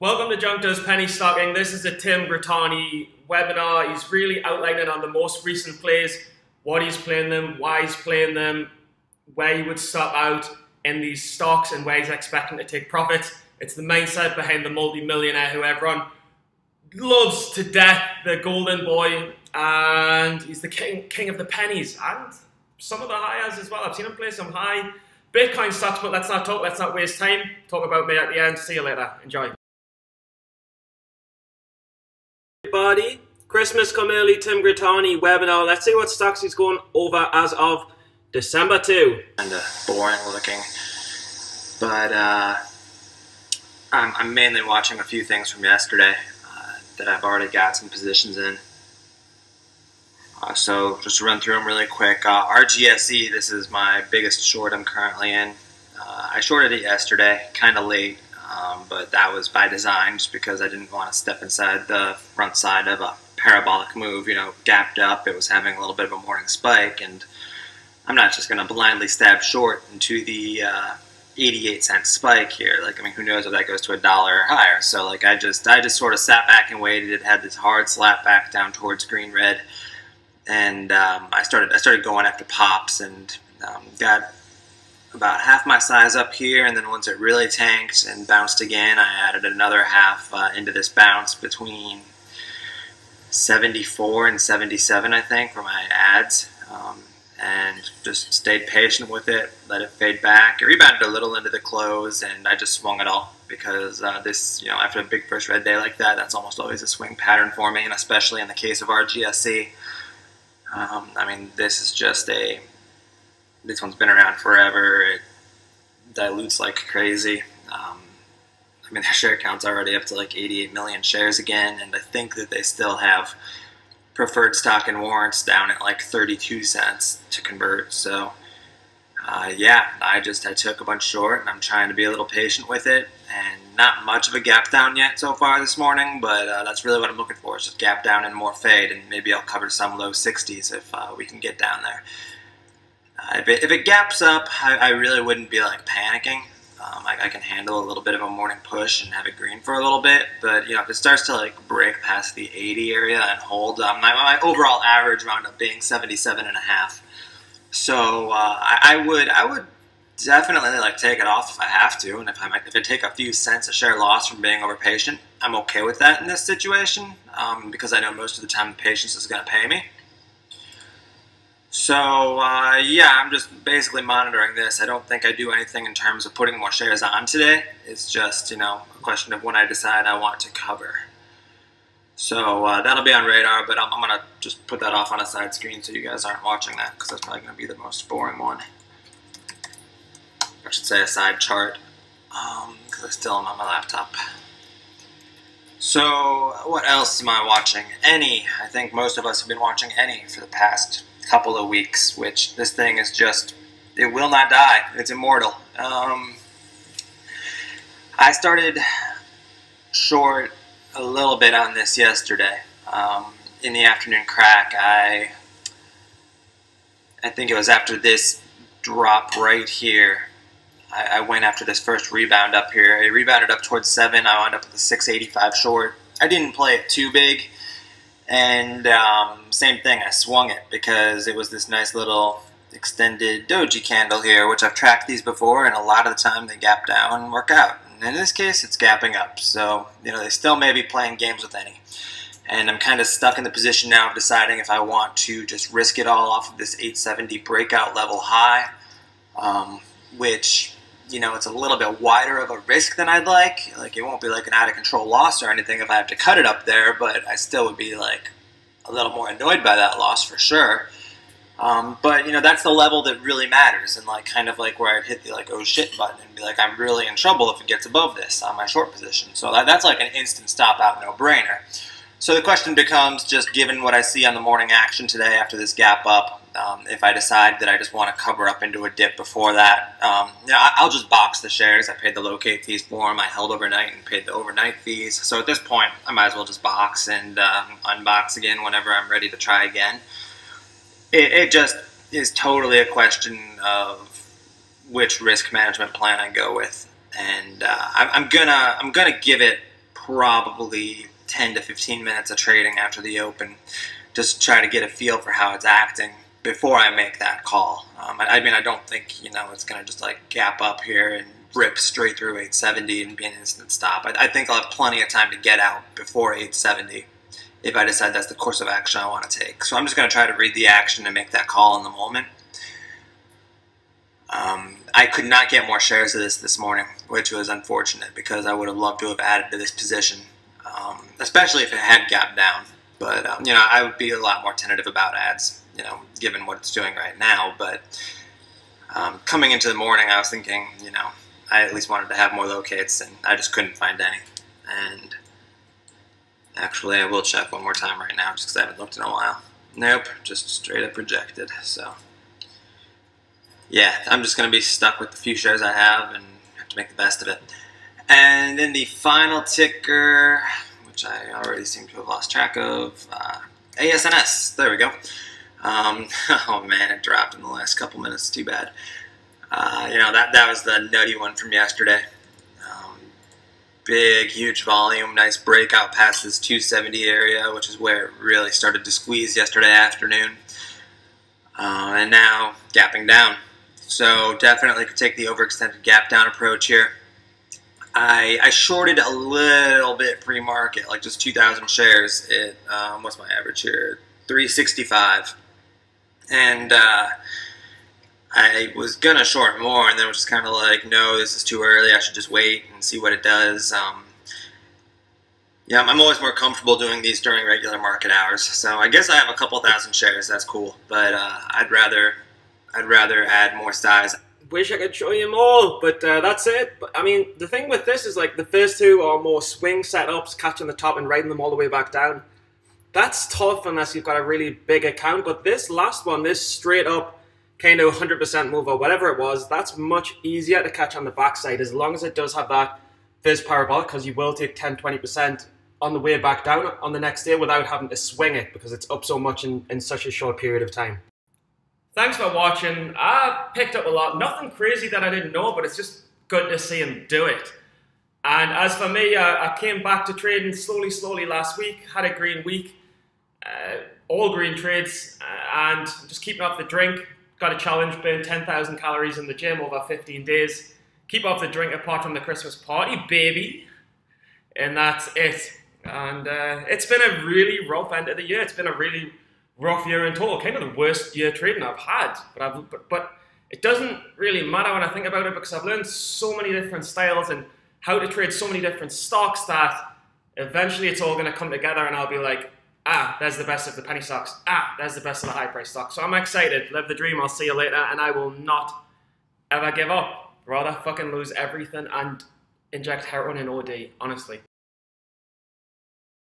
Welcome to Jonk does Pennystocking. This is a Tim Grittani webinar. He's really outlining on the most recent plays, what he's playing them, why he's playing them, where he would stop out in these stocks and where he's expecting to take profits. It's the mindset behind the multi-millionaire who everyone loves to death, the golden boy, and he's the king of the pennies and some of the highs as well. I've seen him play some high Bitcoin stocks, but let's not talk, let's not waste time. Talk about me at the end. See you later. Enjoy. Everybody, Christmas come early, Tim Grittani webinar. Let's see what stocks he's going over as of December 2. Kind of boring looking, but I'm mainly watching a few things from yesterday that I've already got some positions in. So just to run through them really quick. RGSE, this is my biggest short I'm currently in. I shorted it yesterday, kind of late. But that was by design, just because I didn't want to step inside the front side of a parabolic move, you know, gapped up. It was having a little bit of a morning spike, and I'm not just going to blindly stab short into the 88-cent spike here. Like, I mean, who knows if that goes to $1 or higher. So, like, I just sort of sat back and waited. It had this hard slap back down towards green red, and I started going after pops, and got about half my size up here, and then once it really tanked and bounced again, I added another half into this bounce between 74 and 77, I think, for my ads, and just stayed patient with it, let it fade back. It rebounded a little into the close, and I just swung it all because this, you know, after a big first red day like that, that's almost always a swing pattern for me, and especially in the case of RGSE. I mean, this is just this one's been around forever. It dilutes like crazy. I mean, their share count's already up to like 88 million shares again, and I think that they still have preferred stock and warrants down at like 32 cents to convert. So, yeah, I took a bunch short, and I'm trying to be a little patient with it, and not much of a gap down yet so far this morning, but that's really what I'm looking for, is just gap down and more fade, and maybe I'll cover some low 60s if we can get down there. If it gaps up, I really wouldn't be like panicking. I can handle a little bit of a morning push and have it green for a little bit, but you know, if it starts to like break past the 80 area and hold, my overall average wound up being 77.5. So I would definitely like take it off if I have to, and if I take a few cents a share loss from being over patient, I'm okay with that in this situation, because I know most of the time the patience is going to pay me. So, yeah, I'm just basically monitoring this. I don't think I do anything in terms of putting more shares on today. It's just, you know, a question of when I decide I want to cover. So, that'll be on radar, but I'm going to just put that off on a side screen so you guys aren't watching that, because that's probably going to be the most boring one. I should say a side chart, because I still am on my laptop. So, what else am I watching? Any. I think most of us have been watching Any for the past couple of weeks, which this thing is just, it will not die. It's immortal. I started short a little bit on this yesterday. In the afternoon crack, I think it was after this drop right here, I went after this first rebound up here. It rebounded up towards 7. I wound up with a 685 short. I didn't play it too big. And same thing, I swung it because it was this nice little extended doji candle here, which I've tracked these before, and a lot of the time they gap down and work out. And in this case, it's gapping up. So, you know, they still may be playing games with Any. And I'm kind of stuck in the position now of deciding if I want to just risk it all off of this 870 breakout level high, which, you know, it's a little bit wider of a risk than I'd like. Like, it won't be like an out-of-control loss or anything if I have to cut it up there, but I still would be, like, a little more annoyed by that loss for sure. But, you know, that's the level that really matters, and, like, kind of like where I'd hit the, like, oh shit button and be like, I'm really in trouble if it gets above this on my short position. So that's like an instant stop-out no-brainer. So the question becomes, just given what I see on the morning action today after this gap up, if I decide that I just want to cover up into a dip before that, you know, I'll just box the shares. I paid the locate fees for them. I held overnight and paid the overnight fees. So at this point, I might as well just box and unbox again whenever I'm ready to try again. It just is totally a question of which risk management plan I go with, and I'm gonna give it probably 10 to 15 minutes of trading after the open, just to try to get a feel for how it's acting before I make that call. I mean, I don't think, it's going to just like gap up here and rip straight through 870 and be an instant stop. I think I'll have plenty of time to get out before 870 if I decide that's the course of action I want to take. So I'm just going to try to read the action and make that call in the moment. I could not get more shares of this morning, which was unfortunate because I would have loved to have added to this position, especially if it had gapped down. But, I would be a lot more tentative about ads, given what it's doing right now. But coming into the morning, I was thinking, I at least wanted to have more locates, and I just couldn't find any. And actually, I will check one more time right now just because I haven't looked in a while. Nope, just straight up rejected. So yeah, I'm just going to be stuck with the few shares I have and have to make the best of it. And then the final ticker, which I already seem to have lost track of, ASNS. There we go. Oh man, it dropped in the last couple minutes. Too bad. That was the nutty one from yesterday. Big, huge volume, nice breakout past this 270 area, which is where it really started to squeeze yesterday afternoon. And now gapping down. So definitely could take the overextended gap down approach here. I shorted a little bit pre-market, like just 2,000 shares at, what's my average here? 365. And I was going to short more, and then was just kind of like, no, this is too early. I should just wait and see what it does. Yeah, I'm always more comfortable doing these during regular market hours. So I guess I have a couple thousand shares. That's cool. But I'd rather add more size. Wish I could show you more, but that's it. But I mean, the thing with this is like the first two are more swing setups, catching the top and riding them all the way back down. That's tough unless you've got a really big account. But this last one, this straight up kind of 100% move or whatever it was, that's much easier to catch on the backside as long as it does have that first parabolic, because you will take 10-20% on the way back down on the next day without having to swing it because it's up so much in such a short period of time. Thanks for watching. I picked up a lot. Nothing crazy that I didn't know, but it's just good to see him do it. And as for me, I came back to trading slowly last week. Had a green week. All green trades. And just keeping off the drink. Got a challenge, burn 10,000 calories in the gym over 15 days. Keep off the drink apart from the Christmas party, baby. And that's it. And it's been a really rough end of the year. It's been a really rough year in total, kind of the worst year trading I've had. But it doesn't really matter when I think about it because I've learned so many different styles and how to trade so many different stocks that eventually it's all going to come together and I'll be like, there's the best of the penny stocks. There's the best of the high price stocks. So I'm excited. Live the dream. I'll see you later. And I will not ever give up. Rather fucking lose everything and inject heroin in OD, honestly.